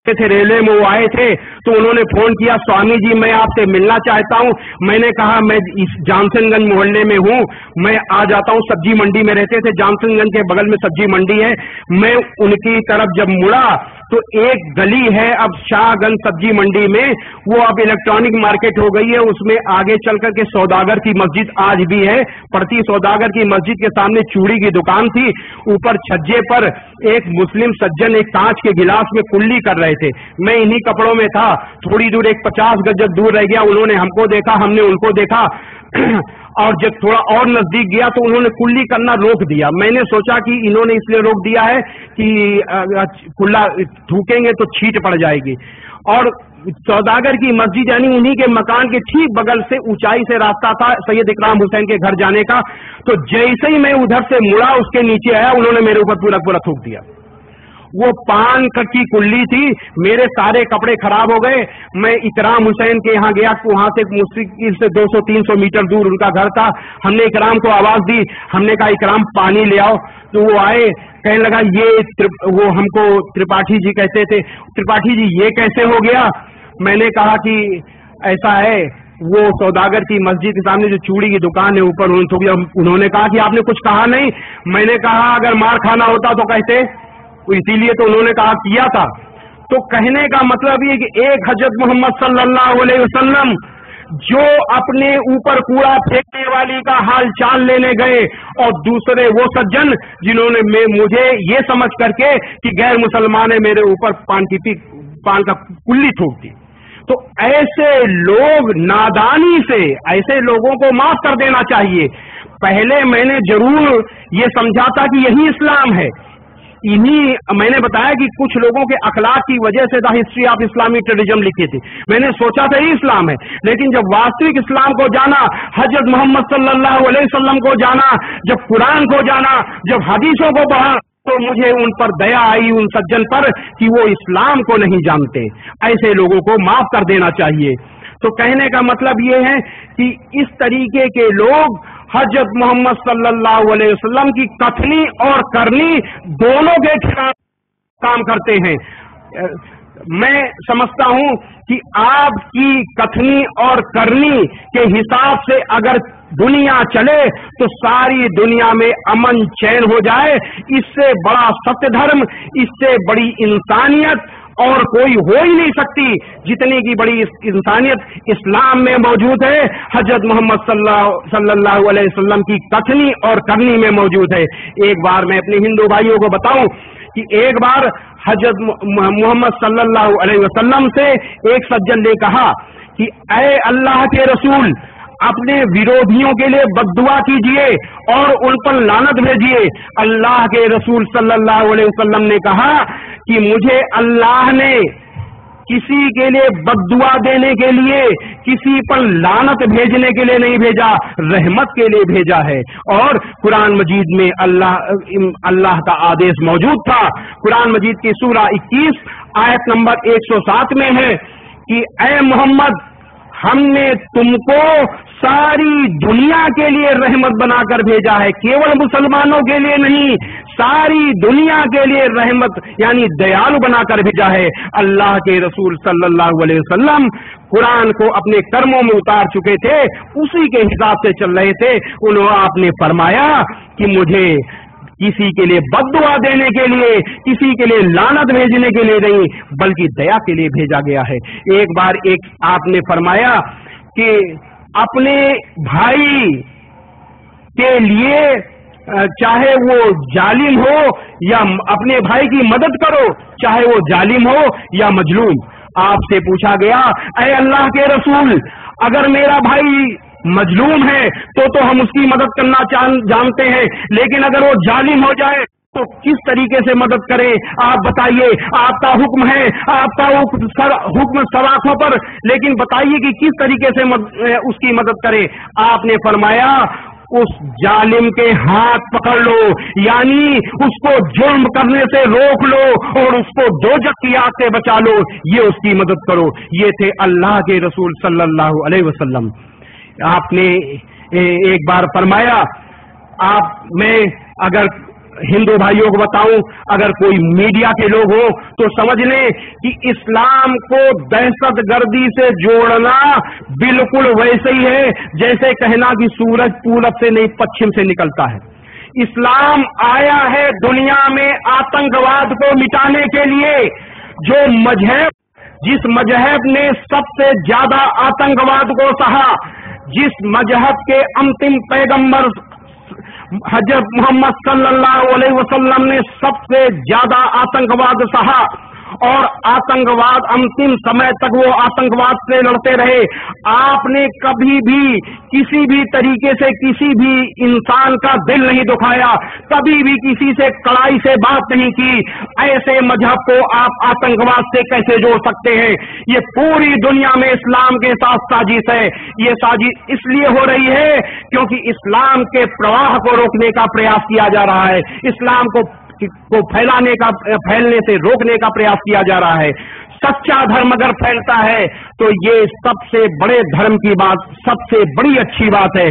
थे, रेलवे में वो आए थे, तो उन्होंने फोन किया, स्वामी जी मैं आपसे मिलना चाहता हूं। मैंने कहा मैं इस जानसनगंज मोहल्ले में हूं, मैं आ जाता हूं। सब्जी मंडी में रहते थे, जानसनगंज के बगल में सब्जी मंडी है। मैं उनकी तरफ जब मुड़ा तो एक गली है अब शाहगंज सब्जी मंडी में, वो अब इलेक्ट्रॉनिक मार्केट हो गई है, उसमें आगे चल करके सौदागर की मस्जिद आज भी है पड़ती। सौदागर की मस्जिद के सामने चूड़ी की दुकान थी। ऊपर छज्जे पर एक मुस्लिम सज्जन एक कांच के गिलास में कुल्ली कर रहे थे। मैं इन्हीं कपड़ों में था। थोड़ी दूर एक 50 गज दूर रह गया, उन्होंने हमको देखा, हमने उनको देखा और जब थोड़ा और नजदीक गया तो उन्होंने कुल्ली करना रोक दिया। मैंने सोचा कि इन्होंने इसलिए रोक दिया है कि कुल्ला थूकेंगे तो छींट पड़ जाएगी। और सौदागर की मस्जिद यानी उन्हीं के मकान के ठीक बगल से ऊंचाई से रास्ता था सैयद इकराम हुसैन के घर जाने का। तो जैसे ही मैं उधर से मुड़ा, उसके नीचे आया, उन्होंने मेरे ऊपर पूरा पूरा थूक दिया। वो पान की कुल्ली थी, मेरे सारे कपड़े खराब हो गए। मैं इकराम हुसैन के यहाँ गया, वहां से मुश्किल से 200-300 मीटर दूर उनका घर था। हमने इकराम को आवाज दी, हमने कहा इकराम पानी ले आओ। तो वो आए, कहने लगा वो हमको त्रिपाठी जी कहते थे, त्रिपाठी जी ये कैसे हो गया। मैंने कहा कि ऐसा है, वो सौदागर की मस्जिद के सामने जो चूड़ी की दुकान है ऊपर उन्होंने कहा कि आपने कुछ कहा नहीं। मैंने कहा अगर मार खाना होता तो कहते, इसीलिए तो उन्होंने कहा किया था। तो कहने का मतलब ये कि एक हजरत मोहम्मद सल्लल्लाहु अलैहि वसल्लम जो अपने ऊपर कूड़ा फेंकने वाली का हाल चाल लेने गए, और दूसरे वो सज्जन जिन्होंने मुझे ये समझ करके कि गैर मुसलमान है मेरे ऊपर पान का कुल्ली थूक दी। तो ऐसे लोग नादानी से ऐसे लोगों को माफ कर देना चाहिए। पहले मैंने जरूर ये समझा था कि यही इस्लाम है। मैंने बताया कि कुछ लोगों के अखलाक की वजह से the history of Islamic terrorism लिखी थी। मैंने सोचा था ये इस्लाम है, लेकिन जब वास्तविक इस्लाम को जाना, हजरत मोहम्मद सल्लल्लाहु अलैहि वसल्लम को जाना, जब कुरान को जाना, जब हदीसों को पढ़ा, तो मुझे उन पर दया आई, उन सज्जन पर, कि वो इस्लाम को नहीं जानते। ऐसे लोगों को माफ कर देना चाहिए। तो कहने का मतलब ये है कि इस तरीके के लोग हजरत मोहम्मद सल्लल्लाहु अलैहि वसल्लम की कथनी और करनी दोनों के खिलाफ काम करते हैं। मैं समझता हूं कि आपकी कथनी और करनी के हिसाब से अगर दुनिया चले तो सारी दुनिया में अमन चैन हो जाए। इससे बड़ा सत्य धर्म, इससे बड़ी इंसानियत और कोई हो ही नहीं सकती। जितनी की बड़ी इंसानियत इस्लाम में मौजूद है, हजरत मोहम्मद सल्लल्लाहु अलैहि वसल्लम की कथनी और करनी में मौजूद है। एक बार मैं अपने हिंदू भाइयों को बताऊं कि एक बार हजरत मोहम्मद सल्लल्लाहु अलैहि वसल्लम से एक सज्जन ने कहा कि ऐ अल्लाह के रसूल, अपने विरोधियों के लिए बद्दुआ कीजिए और उन पर लानत भेजिए। अल्लाह के रसूल सल्लल्लाहु अलैहि वसल्लम ने कहा कि मुझे अल्लाह ने किसी के लिए बद्दुआ देने के लिए, किसी पर लानत भेजने के लिए नहीं भेजा, रहमत के लिए भेजा है। और कुरान मजीद में अल्लाह का आदेश मौजूद था। कुरान मजीद की सूरा 21 आयत नंबर 107 में है कि ऐ मोहम्मद, हमने तुमको सारी दुनिया के लिए रहमत बनाकर भेजा है, केवल मुसलमानों के लिए नहीं, सारी दुनिया के लिए रहमत यानी दयालु बनाकर भेजा है। अल्लाह के रसूल सल्लल्लाहु अलैहि वसल्लम कुरान को अपने कर्मों में उतार चुके थे, उसी के हिसाब से चल रहे थे। उन्होंने आपने फरमाया कि मुझे किसी के लिए बद्दुआ देने के लिए, किसी के लिए लानत भेजने के लिए नहीं, बल्कि दया के लिए भेजा गया है। एक बार आपने फरमाया कि अपने भाई के लिए चाहे वो जालिम हो या अपने भाई की मदद करो, चाहे वो जालिम हो या मजलूम। आपसे पूछा गया, ऐ अल्लाह के रसूल, अगर मेरा भाई मजलूम है तो हम उसकी मदद करना जानते हैं, लेकिन अगर वो जालिम हो जाए तो किस तरीके से मदद करें? आप बताइए। आपका हुक्म है, आपका हुक्म सराखों पर, लेकिन बताइए कि किस तरीके से उसकी मदद करें। आपने फरमाया उस जालिम के हाथ पकड़ लो, यानी उसको जुर्म करने से रोक लो और उसको दोजख की आग से बचा लो, ये उसकी मदद करो। ये थे अल्लाह के रसूल सल्लल्लाहु अलैहि वसल्लम। आपने एक बार फरमाया, मैं अगर हिंदू भाइयों को बताऊं, अगर कोई मीडिया के लोग हो तो समझ लें कि इस्लाम को दहशतगर्दी से जोड़ना बिल्कुल वैसे ही है जैसे कहना कि सूरज पूरब से नहीं पश्चिम से निकलता है। इस्लाम आया है दुनिया में आतंकवाद को मिटाने के लिए। जो मजहब, जिस मजहब ने सबसे ज्यादा आतंकवाद को सहा, जिस मजहब के अंतिम पैगंबर हजरत मोहम्मद सल्लल्लाहु अलैहि वसल्लम ने सबसे ज्यादा आतंकवाद सहा और आतंकवाद अंतिम समय तक वो आतंकवाद से लड़ते रहे। आपने कभी भी किसी भी तरीके से किसी भी इंसान का दिल नहीं दुखाया, कभी भी किसी से कड़ाई से बात नहीं की। ऐसे मजहब को आप आतंकवाद से कैसे जोड़ सकते हैं? ये पूरी दुनिया में इस्लाम के साथ साजिश है। ये साजिश इसलिए हो रही है क्योंकि इस्लाम के प्रवाह को रोकने का प्रयास किया जा रहा है, इस्लाम को फैलने से रोकने का प्रयास किया जा रहा है। सच्चा धर्म अगर फैलता है तो ये सबसे बड़े धर्म की बात, सबसे बड़ी अच्छी बात है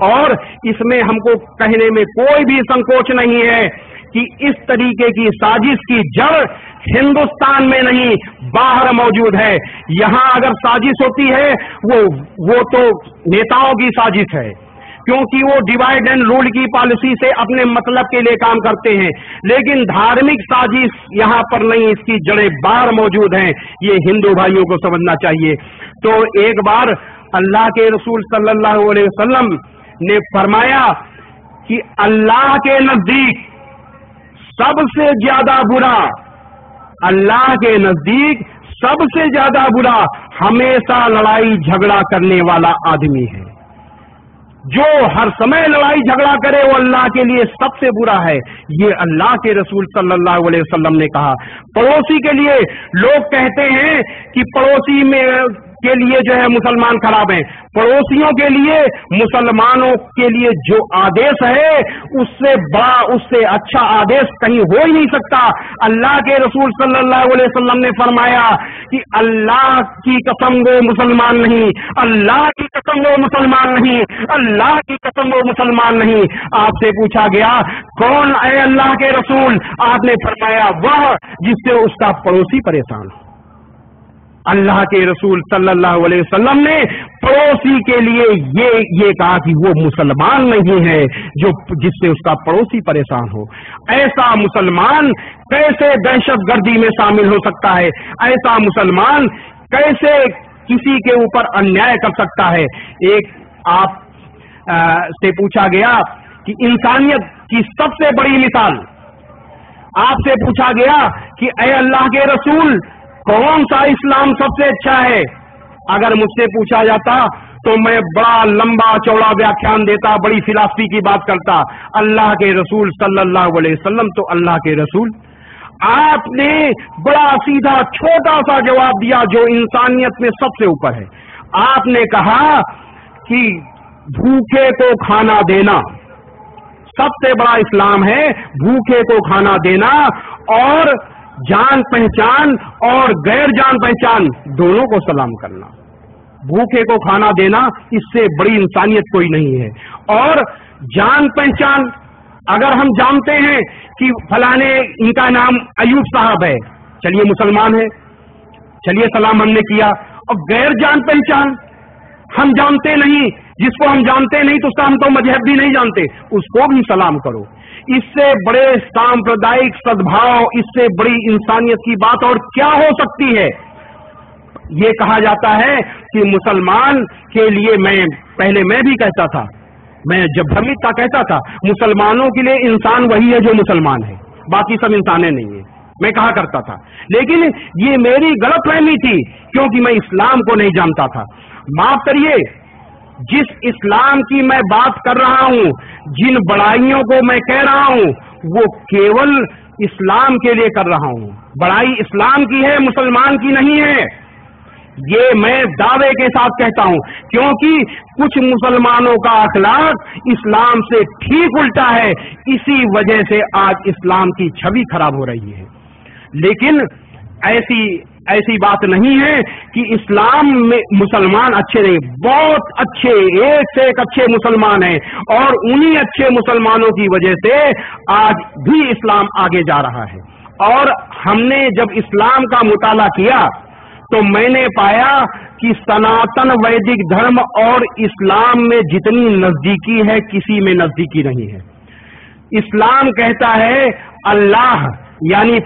और इसमें हमको कहने में कोई भी संकोच नहीं है कि इस तरीके की साजिश की जड़ हिंदुस्तान में नहीं बाहर मौजूद है। यहां अगर साजिश होती है वो तो नेताओं की साजिश है, क्योंकि वो डिवाइड एंड रूल की पॉलिसी से अपने मतलब के लिए काम करते हैं। लेकिन धार्मिक साजिश यहाँ पर नहीं, इसकी जड़ें बाहर मौजूद हैं। ये हिंदू भाइयों को समझना चाहिए। तो एक बार अल्लाह के रसूल सल्लल्लाहु अलैहि वसल्लम ने फरमाया कि अल्लाह के नजदीक सबसे ज्यादा बुरा, अल्लाह के नजदीक सबसे ज्यादा बुरा हमेशा लड़ाई झगड़ा करने वाला आदमी है। जो हर समय लड़ाई झगड़ा करे वो अल्लाह के लिए सबसे बुरा है। ये अल्लाह के रसूल सल्लल्लाहु अलैहि वसल्लम ने कहा। पड़ोसी के लिए लोग कहते हैं कि पड़ोसी में के लिए जो है मुसलमान खराब हैं। पड़ोसियों के लिए, मुसलमानों के लिए जो आदेश है उससे बड़ा, उससे अच्छा आदेश कहीं हो ही नहीं सकता। अल्लाह के रसूल सल्लल्लाहु अलैहि वसल्लम ने फरमाया कि अल्लाह की कसम वो मुसलमान नहीं, अल्लाह की कसम वो मुसलमान नहीं, अल्लाह की कसम वो मुसलमान नहीं। आपसे पूछा गया कौन है अल्लाह के रसूल? आपने फरमाया वह जिससे उसका पड़ोसी परेशान हो। अल्लाह के रसूल सल्लल्लाहु अलैहि वसल्लम ने पड़ोसी के लिए ये कहा कि वो मुसलमान नहीं है जो जिससे उसका पड़ोसी परेशान हो। ऐसा मुसलमान कैसे दहशतगर्दी में शामिल हो सकता है? ऐसा मुसलमान कैसे किसी के ऊपर अन्याय कर सकता है? एक आप से पूछा गया कि इंसानियत की सबसे बड़ी मिसाल, आपसे पूछा गया कि ऐ अल्लाह के रसूल कौन सा इस्लाम सबसे अच्छा है? अगर मुझसे पूछा जाता तो मैं बड़ा लंबा चौड़ा व्याख्यान देता, बड़ी फिलॉसफी की बात करता। अल्लाह के रसूल सल्लल्लाहु अलैहि वसल्लम तो अल्लाह के रसूल, आपने बड़ा सीधा छोटा सा जवाब दिया जो इंसानियत में सबसे ऊपर है। आपने कहा कि भूखे को खाना देना सबसे बड़ा इस्लाम है, भूखे को खाना देना और जान पहचान और गैर जान पहचान दोनों को सलाम करना। भूखे को खाना देना इससे बड़ी इंसानियत कोई नहीं है। और जान पहचान, अगर हम जानते हैं कि फलाने इनका नाम अयूब साहब है, चलिए मुसलमान है, चलिए सलाम हमने किया। और गैर जान पहचान, हम जानते नहीं, जिसको हम जानते नहीं तो उसका हम तो मजहब भी नहीं जानते, उसको भी सलाम करो। इससे बड़े सांप्रदायिक सद्भाव, इससे बड़ी इंसानियत की बात और क्या हो सकती है? ये कहा जाता है कि मुसलमान के लिए, पहले मैं भी कहता था, मैं जब भ्रमित था कहता था मुसलमानों के लिए इंसान वही है जो मुसलमान है, बाकी सब इंसाने नहीं है, मैं कहा करता था। लेकिन ये मेरी गलतफहमी थी क्योंकि मैं इस्लाम को नहीं जानता था। माफ करिए, जिस इस्लाम की मैं बात कर रहा हूं, जिन बड़ाइयों को मैं कह रहा हूं, वो केवल इस्लाम के लिए कर रहा हूं। बड़ाई इस्लाम की है, मुसलमान की नहीं है। ये मैं दावे के साथ कहता हूं क्योंकि कुछ मुसलमानों का अखलाक इस्लाम से ठीक उल्टा है। इसी वजह से आज इस्लाम की छवि खराब हो रही है। लेकिन ऐसी ایسی بات نہیں ہے کہ اسلام میں مسلمان اچھے نہیں، بہت اچھے، ایک سے ایک اچھے مسلمان ہیں، اور انہی اچھے مسلمانوں کی وجہ سے آج بھی اسلام آگے جا رہا ہے۔ اور ہم نے جب اسلام کا مطالعہ کیا تو میں نے پایا کہ سناتن ویدک دھرم اور اسلام میں جتنی نزدیکی ہے کسی میں نزدیکی نہیں ہے۔ اسلام کہتا ہے اللہ یعنی